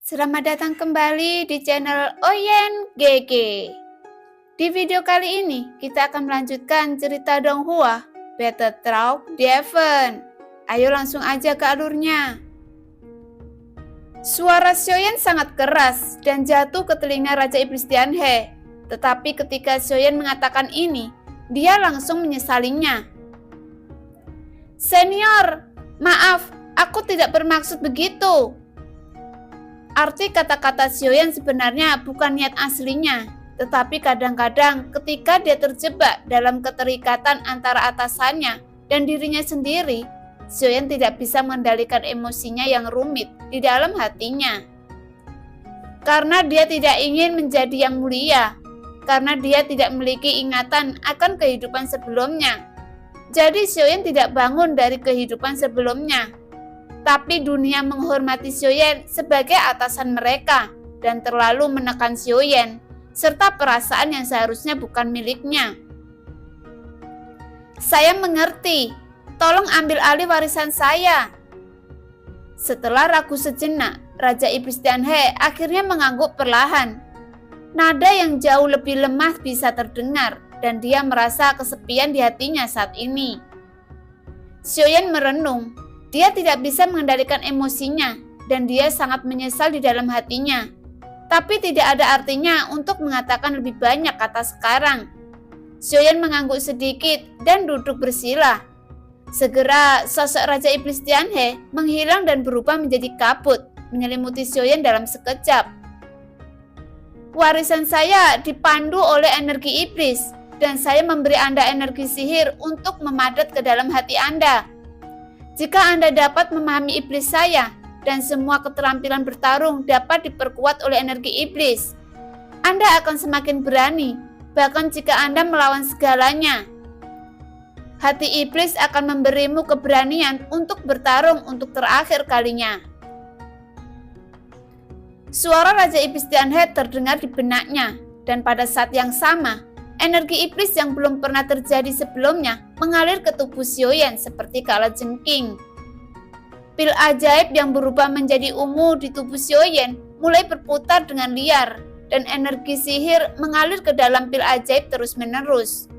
Selamat datang kembali di channel Oyen GG. Di video kali ini, kita akan melanjutkan cerita Donghua, Battle Trap Devon. Ayo langsung aja ke alurnya. Suara Xiaoyan sangat keras dan jatuh ke telinga Raja Iblis Tianhe. Tetapi ketika Xiaoyan mengatakan ini, dia langsung menyesalinya. Senior, maaf, aku tidak bermaksud begitu. Arti kata-kata Xiaoyan sebenarnya bukan niat aslinya, tetapi kadang-kadang ketika dia terjebak dalam keterikatan antara atasannya dan dirinya sendiri, Xiaoyan tidak bisa mengendalikan emosinya yang rumit di dalam hatinya. Karena dia tidak ingin menjadi yang mulia, karena dia tidak memiliki ingatan akan kehidupan sebelumnya. Jadi Xiaoyan tidak bangun dari kehidupan sebelumnya. Tapi dunia menghormati Xiaoyan sebagai atasan mereka dan terlalu menekan Xiaoyan serta perasaan yang seharusnya bukan miliknya. Saya mengerti, tolong ambil alih warisan saya. Setelah ragu sejenak, Raja Iblis Tianhe akhirnya mengangguk perlahan. Nada yang jauh lebih lemah bisa terdengar dan dia merasa kesepian di hatinya saat ini. Xiaoyan merenung. Dia tidak bisa mengendalikan emosinya dan dia sangat menyesal di dalam hatinya. Tapi tidak ada artinya untuk mengatakan lebih banyak kata sekarang. Xiaoyan mengangguk sedikit dan duduk bersila. Segera sosok Raja Iblis Tianhe menghilang dan berubah menjadi kabut, menyelimuti Xiaoyan dalam sekejap. Warisan saya dipandu oleh energi iblis dan saya memberi Anda energi sihir untuk memadat ke dalam hati Anda. Jika Anda dapat memahami iblis saya dan semua keterampilan bertarung dapat diperkuat oleh energi iblis, Anda akan semakin berani, bahkan jika Anda melawan segalanya. Hati iblis akan memberimu keberanian untuk bertarung untuk terakhir kalinya. Suara Raja Iblis Tianhe terdengar di benaknya, dan pada saat yang sama, energi iblis yang belum pernah terjadi sebelumnya mengalir ke tubuh Xiaoyan seperti kalajengking. Pil ajaib yang berubah menjadi ungu di tubuh Xiaoyan mulai berputar dengan liar dan energi sihir mengalir ke dalam pil ajaib terus-menerus.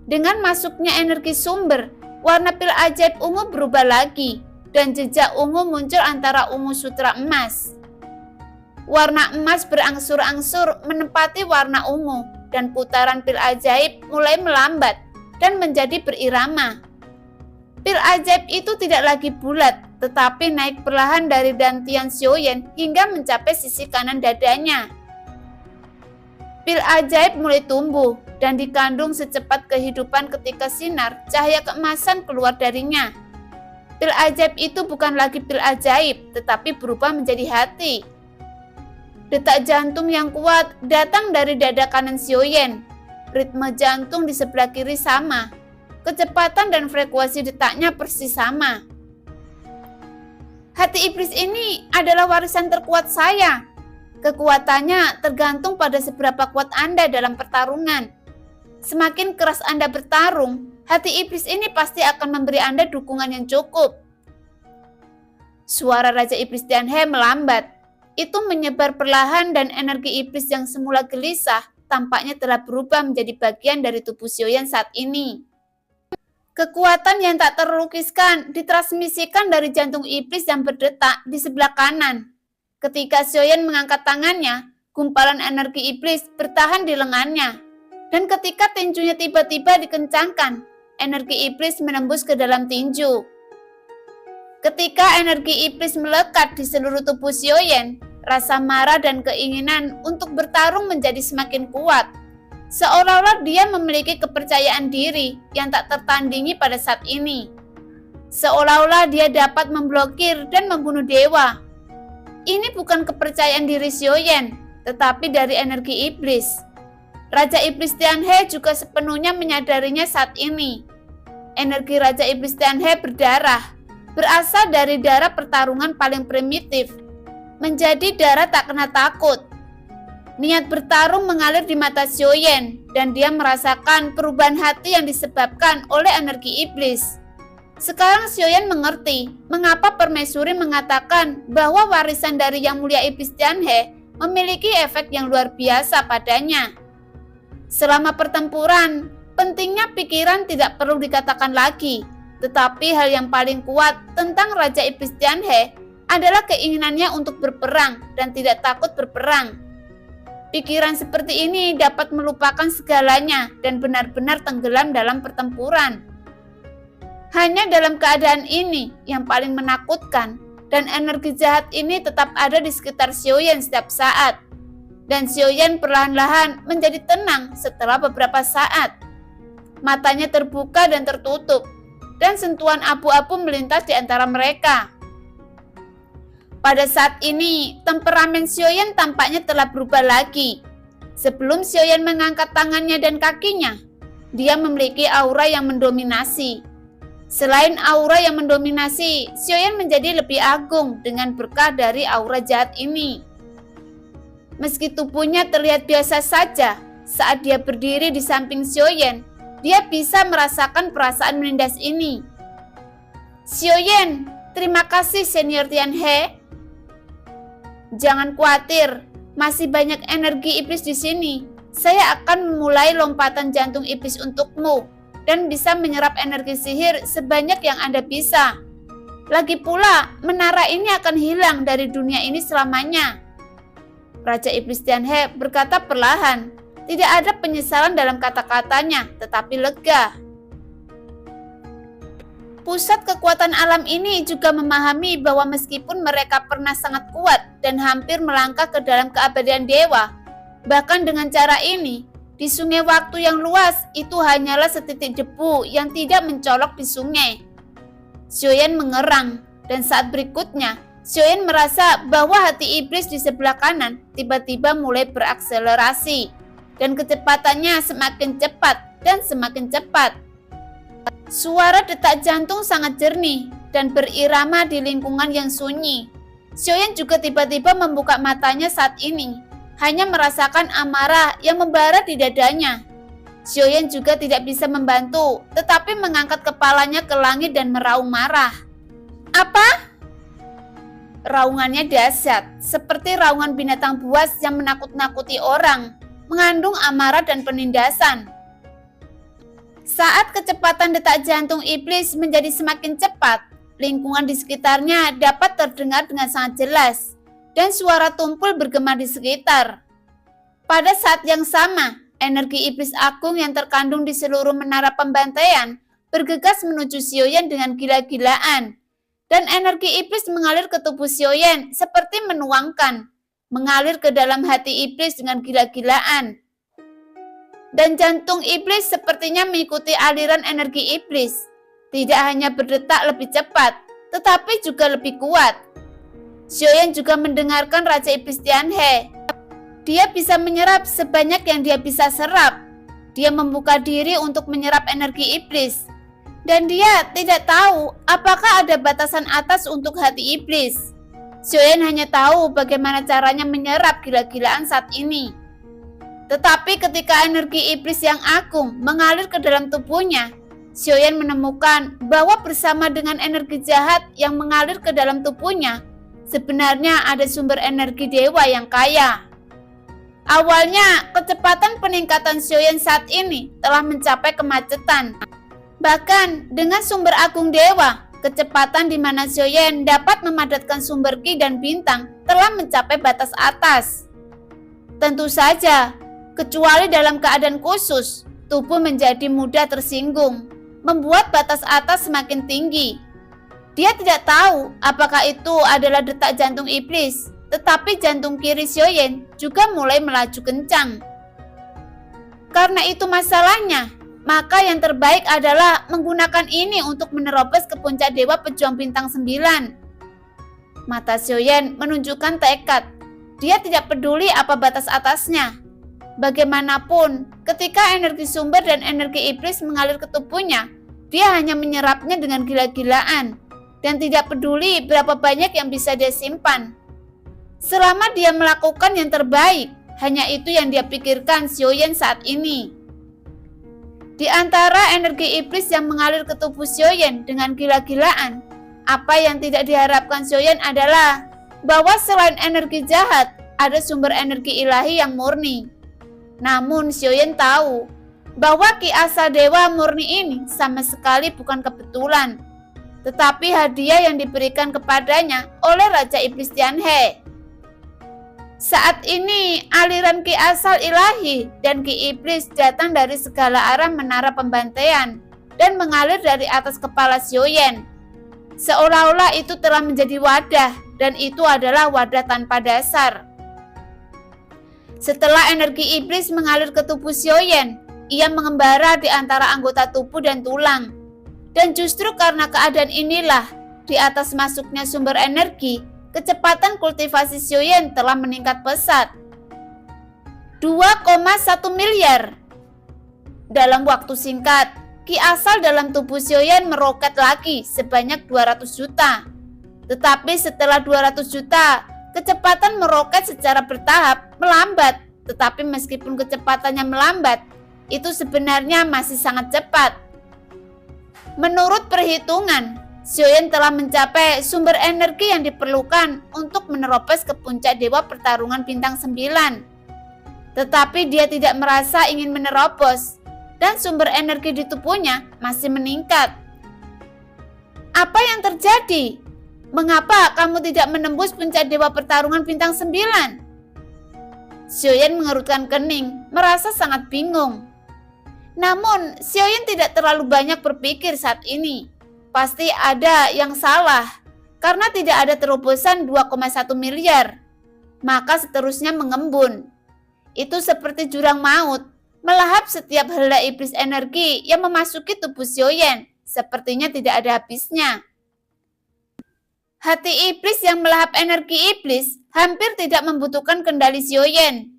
Dengan masuknya energi sumber, warna pil ajaib ungu berubah lagi dan jejak ungu muncul antara ungu sutra emas. Warna emas berangsur-angsur menempati warna ungu dan putaran pil ajaib mulai melambat dan menjadi berirama. Pil ajaib itu tidak lagi bulat, tetapi naik perlahan dari dantian Xiaoyan hingga mencapai sisi kanan dadanya. Pil ajaib mulai tumbuh dan dikandung secepat kehidupan ketika sinar cahaya keemasan keluar darinya. Pil ajaib itu bukan lagi pil ajaib, tetapi berubah menjadi hati. Detak jantung yang kuat datang dari dada kanan Xiaoyan. Ritme jantung di sebelah kiri sama. Kecepatan dan frekuensi detaknya persis sama. Hati iblis ini adalah warisan terkuat saya. Kekuatannya tergantung pada seberapa kuat Anda dalam pertarungan. Semakin keras Anda bertarung, hati iblis ini pasti akan memberi Anda dukungan yang cukup. Suara Raja Iblis Tianhe melambat. Itu menyebar perlahan dan energi iblis yang semula gelisah tampaknya telah berubah menjadi bagian dari tubuh Xiaoyan saat ini. Kekuatan yang tak terlukiskan ditransmisikan dari jantung iblis yang berdetak di sebelah kanan. Ketika Xiaoyan mengangkat tangannya, gumpalan energi iblis bertahan di lengannya. Dan ketika tinjunya tiba-tiba dikencangkan, energi iblis menembus ke dalam tinju. Ketika energi iblis melekat di seluruh tubuh Xiaoyan, rasa marah dan keinginan untuk bertarung menjadi semakin kuat. Seolah-olah dia memiliki kepercayaan diri yang tak tertandingi pada saat ini. Seolah-olah dia dapat memblokir dan membunuh dewa. Ini bukan kepercayaan diri Xiaoyan, tetapi dari energi iblis. Raja Iblis Tianhe juga sepenuhnya menyadarinya saat ini. Energi Raja Iblis Tianhe berdarah, berasal dari darah pertarungan paling primitif, menjadi darah tak kena takut. Niat bertarung mengalir di mata Xiaoyan dan dia merasakan perubahan hati yang disebabkan oleh energi iblis. Sekarang Xiaoyan mengerti mengapa permaisuri mengatakan bahwa warisan dari Yang Mulia Iblis Tianhe memiliki efek yang luar biasa padanya. Selama pertempuran, pentingnya pikiran tidak perlu dikatakan lagi, tetapi hal yang paling kuat tentang Raja Iblis Tianhe adalah keinginannya untuk berperang dan tidak takut berperang. Pikiran seperti ini dapat melupakan segalanya dan benar-benar tenggelam dalam pertempuran. Hanya dalam keadaan ini yang paling menakutkan, dan energi jahat ini tetap ada di sekitar Xiaoyan setiap saat. Dan Xiaoyan perlahan-lahan menjadi tenang setelah beberapa saat. Matanya terbuka dan tertutup, dan sentuhan abu-abu melintas di antara mereka. Pada saat ini, temperamen Xiaoyan tampaknya telah berubah lagi. Sebelum Xiaoyan mengangkat tangannya dan kakinya, dia memiliki aura yang mendominasi. Selain aura yang mendominasi, Xiaoyan menjadi lebih agung dengan berkah dari aura jahat ini. Meski tubuhnya terlihat biasa saja, saat dia berdiri di samping Xiaoyan, dia bisa merasakan perasaan menindas ini. Xiaoyan, terima kasih Senior Tianhe. Jangan khawatir, masih banyak energi iblis di sini. Saya akan memulai lompatan jantung iblis untukmu dan bisa menyerap energi sihir sebanyak yang Anda bisa. Lagi pula, menara ini akan hilang dari dunia ini selamanya. Raja Iblis Tianhe berkata perlahan, tidak ada penyesalan dalam kata-katanya, tetapi lega. Pusat kekuatan alam ini juga memahami bahwa meskipun mereka pernah sangat kuat dan hampir melangkah ke dalam keabadian dewa, bahkan dengan cara ini, di sungai waktu yang luas itu hanyalah setitik debu yang tidak mencolok di sungai. Xiaoyan mengerang, dan saat berikutnya, Xiaoyan merasa bahwa hati iblis di sebelah kanan tiba-tiba mulai berakselerasi, dan kecepatannya semakin cepat dan semakin cepat. Suara detak jantung sangat jernih dan berirama di lingkungan yang sunyi. Xiaoyan juga tiba-tiba membuka matanya saat ini, hanya merasakan amarah yang membara di dadanya. Xiaoyan juga tidak bisa membantu, tetapi mengangkat kepalanya ke langit dan meraung marah. Apa? Raungannya dahsyat, seperti raungan binatang buas yang menakut-nakuti orang, mengandung amarah dan penindasan. Saat kecepatan detak jantung iblis menjadi semakin cepat, lingkungan di sekitarnya dapat terdengar dengan sangat jelas, dan suara tumpul bergema di sekitar. Pada saat yang sama, energi iblis agung yang terkandung di seluruh menara pembantaian bergegas menuju Xiaoyan dengan gila-gilaan. Dan energi iblis mengalir ke tubuh Xiaoyan seperti menuangkan, mengalir ke dalam hati iblis dengan gila-gilaan. Dan jantung iblis sepertinya mengikuti aliran energi iblis. Tidak hanya berdetak lebih cepat, tetapi juga lebih kuat. Xiaoyan juga mendengarkan Raja Iblis Tianhe. Dia bisa menyerap sebanyak yang dia bisa serap. Dia membuka diri untuk menyerap energi iblis. Dan dia tidak tahu apakah ada batasan atas untuk hati iblis. Xiaoyan hanya tahu bagaimana caranya menyerap gila-gilaan saat ini. Tetapi ketika energi iblis yang agung mengalir ke dalam tubuhnya, Xiaoyan menemukan bahwa bersama dengan energi jahat yang mengalir ke dalam tubuhnya, sebenarnya ada sumber energi dewa yang kaya. Awalnya, kecepatan peningkatan Xiaoyan saat ini telah mencapai kemacetan. Bahkan dengan sumber agung dewa, kecepatan di mana Xiaoyan dapat memadatkan sumber ki dan bintang telah mencapai batas atas. Tentu saja, kecuali dalam keadaan khusus, tubuh menjadi mudah tersinggung, membuat batas atas semakin tinggi. Dia tidak tahu apakah itu adalah detak jantung iblis, tetapi jantung kiri Xiaoyan juga mulai melaju kencang. Karena itu masalahnya, maka yang terbaik adalah menggunakan ini untuk menerobos ke puncak Dewa Pejuang Bintang 9. Mata Xiaoyan menunjukkan tekad. Dia tidak peduli apa batas atasnya. Bagaimanapun, ketika energi sumber dan energi iblis mengalir ke tubuhnya, dia hanya menyerapnya dengan gila-gilaan dan tidak peduli berapa banyak yang bisa dia simpan. Selama dia melakukan yang terbaik, hanya itu yang dia pikirkan Xiaoyan saat ini. Di antara energi iblis yang mengalir ke tubuh Xiaoyan dengan gila-gilaan, apa yang tidak diharapkan Xiaoyan adalah bahwa selain energi jahat, ada sumber energi ilahi yang murni. Namun Xiaoyan tahu bahwa ki asal dewa murni ini sama sekali bukan kebetulan, tetapi hadiah yang diberikan kepadanya oleh Raja Iblis Tianhe. Saat ini aliran ki asal ilahi dan ki iblis datang dari segala arah menara pembantaian dan mengalir dari atas kepala Xiaoyan. Seolah-olah itu telah menjadi wadah, dan itu adalah wadah tanpa dasar. Setelah energi iblis mengalir ke tubuh Xiaoyan, ia mengembara di antara anggota tubuh dan tulang. Dan justru karena keadaan inilah, di atas masuknya sumber energi, kecepatan kultivasi Xiaoyan telah meningkat pesat. 2,1 miliar. Dalam waktu singkat, ki asal dalam tubuh Xiaoyan meroket lagi sebanyak 200 juta. Tetapi setelah 200 juta, kecepatan meroket secara bertahap melambat. Tetapi meskipun kecepatannya melambat, itu sebenarnya masih sangat cepat. Menurut perhitungan, Xiaoyan telah mencapai sumber energi yang diperlukan untuk menerobos ke puncak dewa pertarungan bintang 9. Tetapi dia tidak merasa ingin menerobos, dan sumber energi di tubuhnya masih meningkat. Apa yang terjadi? Mengapa kamu tidak menembus puncak dewa pertarungan bintang 9? Xiaoyan mengerutkan kening, merasa sangat bingung. Namun, Xiaoyan tidak terlalu banyak berpikir saat ini. Pasti ada yang salah, karena tidak ada terobosan 2,1 miliar. Maka seterusnya mengembun. Itu seperti jurang maut, melahap setiap helai iblis energi yang memasuki tubuh Xiaoyan. Sepertinya tidak ada habisnya. Hati iblis yang melahap energi iblis hampir tidak membutuhkan kendali Xiaoyan.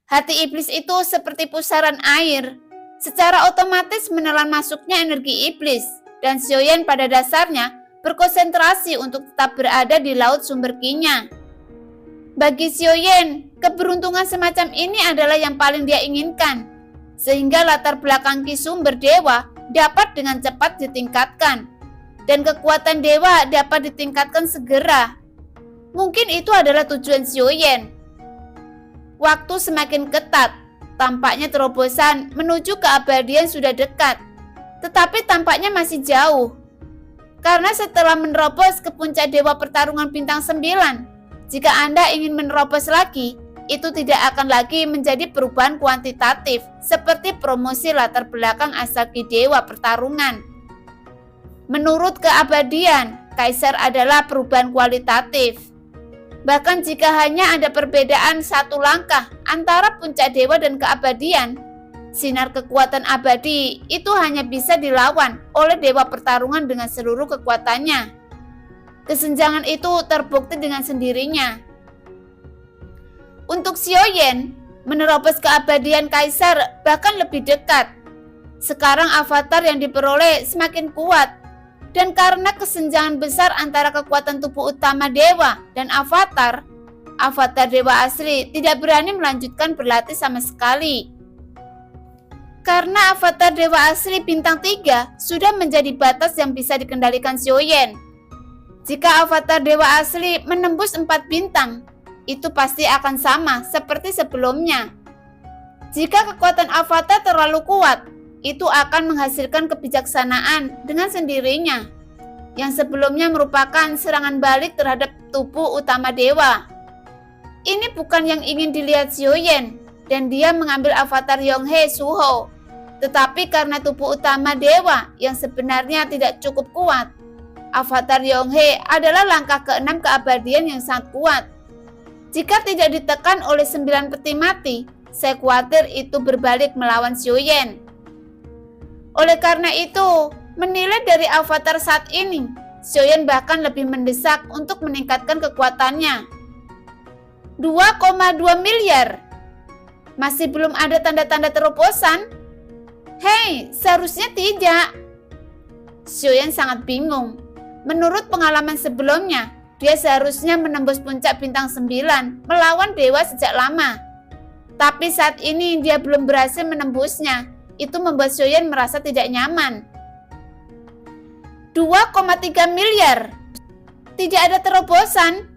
Hati iblis itu seperti pusaran air, secara otomatis menelan masuknya energi iblis. Dan Xiaoyan pada dasarnya berkonsentrasi untuk tetap berada di laut sumber ki-nya. Bagi Xiaoyan, keberuntungan semacam ini adalah yang paling dia inginkan, sehingga latar belakang ki sumber dewa dapat dengan cepat ditingkatkan, dan kekuatan dewa dapat ditingkatkan segera. Mungkin itu adalah tujuan Xiaoyan. Waktu semakin ketat, tampaknya terobosan menuju keabadian sudah dekat. Tetapi tampaknya masih jauh. Karena setelah menerobos ke puncak dewa pertarungan bintang 9, jika Anda ingin menerobos lagi, itu tidak akan lagi menjadi perubahan kuantitatif seperti promosi latar belakang asal ki dewa pertarungan. Menurut keabadian, kaisar adalah perubahan kualitatif. Bahkan jika hanya ada perbedaan satu langkah antara puncak dewa dan keabadian, sinar kekuatan abadi itu hanya bisa dilawan oleh dewa pertarungan dengan seluruh kekuatannya. Kesenjangan itu terbukti dengan sendirinya. Untuk Xiaoyan, menerobos keabadian kaisar bahkan lebih dekat. Sekarang avatar yang diperoleh semakin kuat, dan karena kesenjangan besar antara kekuatan tubuh utama dewa dan avatar dewa asli tidak berani melanjutkan berlatih sama sekali. Karena avatar dewa asli bintang 3 sudah menjadi batas yang bisa dikendalikan Xiaoyan. Jika avatar dewa asli menembus 4 bintang, itu pasti akan sama seperti sebelumnya. Jika kekuatan avatar terlalu kuat, itu akan menghasilkan kebijaksanaan dengan sendirinya, yang sebelumnya merupakan serangan balik terhadap tubuh utama dewa. Ini bukan yang ingin dilihat Xiaoyan, dan dia mengambil avatar Yonghe Suho. Tetapi karena tubuh utama dewa yang sebenarnya tidak cukup kuat, avatar Yonghe adalah langkah ke-6 keabadian yang sangat kuat. Jika tidak ditekan oleh 9 peti mati, saya khawatir itu berbalik melawan Xiaoyan. Oleh karena itu, menilai dari avatar saat ini, Xiaoyan bahkan lebih mendesak untuk meningkatkan kekuatannya. 2,2 miliar. Masih belum ada tanda-tanda terobosan? Hei, seharusnya tidak. Xiaoyan sangat bingung. Menurut pengalaman sebelumnya, dia seharusnya menembus puncak bintang 9 melawan dewa sejak lama. Tapi saat ini dia belum berhasil menembusnya. itu membuat Xiaoyan merasa tidak nyaman. 2,3 miliar. Tidak ada terobosan.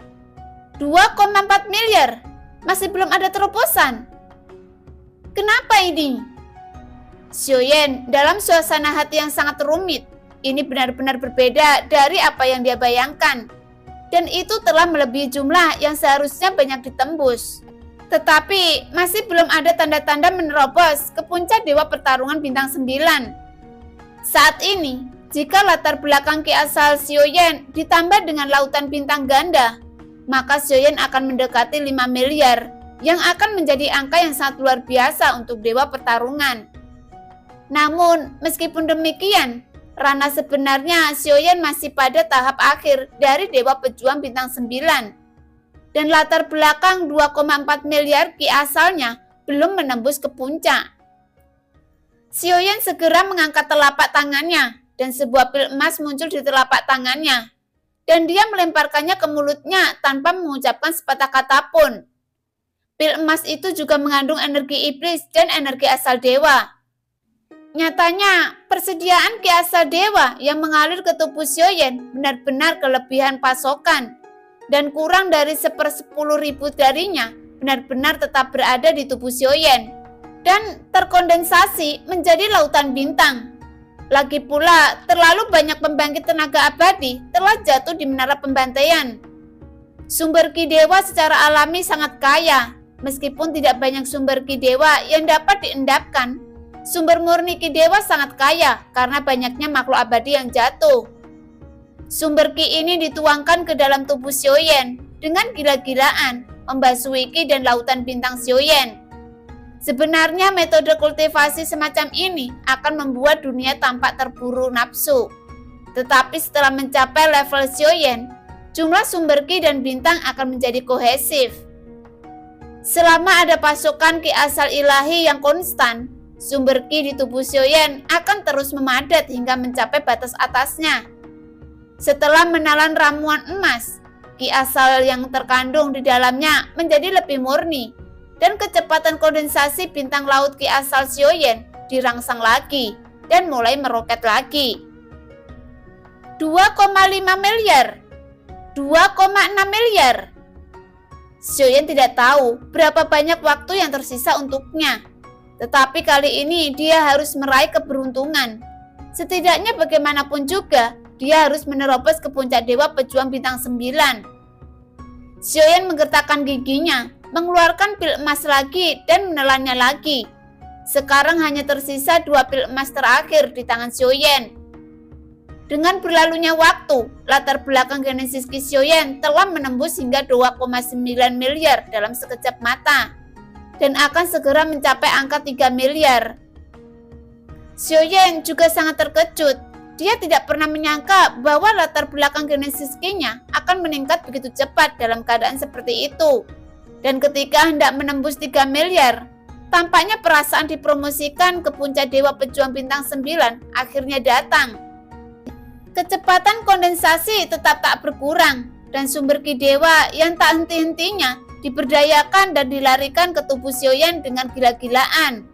2,4 miliar. Masih belum ada terobosan. Kenapa ini? Xiaoyan dalam suasana hati yang sangat rumit. Ini benar-benar berbeda dari apa yang dia bayangkan. Dan itu telah melebihi jumlah yang seharusnya banyak ditembus. Tetapi masih belum ada tanda-tanda menerobos ke puncak Dewa Pertarungan Bintang 9. Saat ini, jika latar belakang Ki asal Xiaoyan ditambah dengan lautan bintang ganda, maka Xiaoyan akan mendekati 5 miliar, yang akan menjadi angka yang sangat luar biasa untuk Dewa Pertarungan. Namun, meskipun demikian, ranah sebenarnya Xiaoyan masih pada tahap akhir dari Dewa Pejuang Bintang 9. Dan latar belakang 2,4 miliar Ki asalnya belum menembus ke puncak. Xiaoyan segera mengangkat telapak tangannya dan sebuah pil emas muncul di telapak tangannya. Dan dia melemparkannya ke mulutnya tanpa mengucapkan sepatah kata pun. Pil emas itu juga mengandung energi iblis dan energi asal dewa. Nyatanya, persediaan Ki asal dewa yang mengalir ke tubuh Xiaoyan benar-benar kelebihan pasokan. Dan kurang dari 1/10.000 darinya benar-benar tetap berada di tubuh Xiaoyan dan terkondensasi menjadi lautan bintang. Lagi pula, terlalu banyak pembangkit tenaga abadi telah jatuh di menara pembantaian. Sumber Ki Dewa secara alami sangat kaya, meskipun tidak banyak sumber Ki Dewa yang dapat diendapkan. Sumber murni Ki Dewa sangat kaya karena banyaknya makhluk abadi yang jatuh. Sumber Ki ini dituangkan ke dalam tubuh Xiaoyan dengan gila-gilaan, membasuhi Ki dan lautan bintang Xiaoyan. Sebenarnya metode kultivasi semacam ini akan membuat dunia tampak terburu nafsu. Tetapi setelah mencapai level Xiaoyan, jumlah sumber Ki dan bintang akan menjadi kohesif. Selama ada pasokan Ki asal ilahi yang konstan, sumber Ki di tubuh Xiaoyan akan terus memadat hingga mencapai batas atasnya. Setelah menelan ramuan emas, Ki asal yang terkandung di dalamnya menjadi lebih murni, dan kecepatan kondensasi bintang laut Ki asal Xiaoyan dirangsang lagi dan mulai meroket lagi. 2,5 miliar, 2,6 miliar. Xiaoyan tidak tahu berapa banyak waktu yang tersisa untuknya, tetapi kali ini dia harus meraih keberuntungan. Setidaknya bagaimanapun juga, dia harus menerobos ke puncak Dewa Pejuang Bintang 9. Xiaoyan menggertakkan giginya, mengeluarkan pil emas lagi dan menelannya lagi. Sekarang hanya tersisa 2 pil emas terakhir di tangan Xiaoyan. Dengan berlalunya waktu, latar belakang genesis Ki Xiaoyan telah menembus hingga 2,9 miliar dalam sekejap mata, dan akan segera mencapai angka 3 miliar. Xiaoyan juga sangat terkejut. Dia tidak pernah menyangka bahwa latar belakang genesis Ki-nya akan meningkat begitu cepat dalam keadaan seperti itu. Dan ketika hendak menembus 3 miliar, tampaknya perasaan dipromosikan ke puncak Dewa Pejuang Bintang 9 akhirnya datang. Kecepatan kondensasi tetap tak berkurang, dan sumber Ki Dewa yang tak henti-hentinya diberdayakan dan dilarikan ke tubuh Xiaoyan dengan gila-gilaan.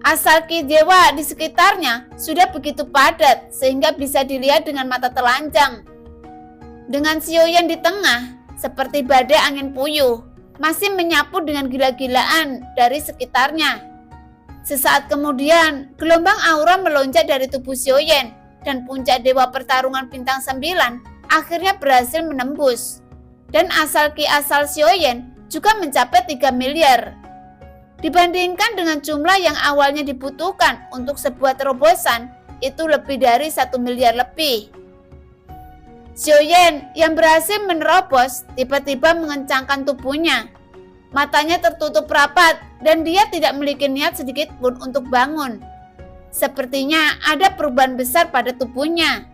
Asal Ki Dewa di sekitarnya sudah begitu padat sehingga bisa dilihat dengan mata telanjang. Dengan Xiaoyan di tengah, seperti badai angin puyuh, masih menyapu dengan gila-gilaan dari sekitarnya. Sesaat kemudian, gelombang aura melonjak dari tubuh Xiaoyan dan puncak Dewa Pertarungan Bintang 9 akhirnya berhasil menembus. Dan asal Ki asal Xiaoyan juga mencapai 3 miliar. Dibandingkan dengan jumlah yang awalnya dibutuhkan untuk sebuah terobosan, itu lebih dari 1 miliar lebih. Xiaoyan yang berhasil menerobos tiba-tiba mengencangkan tubuhnya. Matanya tertutup rapat dan dia tidak memiliki niat sedikit pun untuk bangun. Sepertinya ada perubahan besar pada tubuhnya.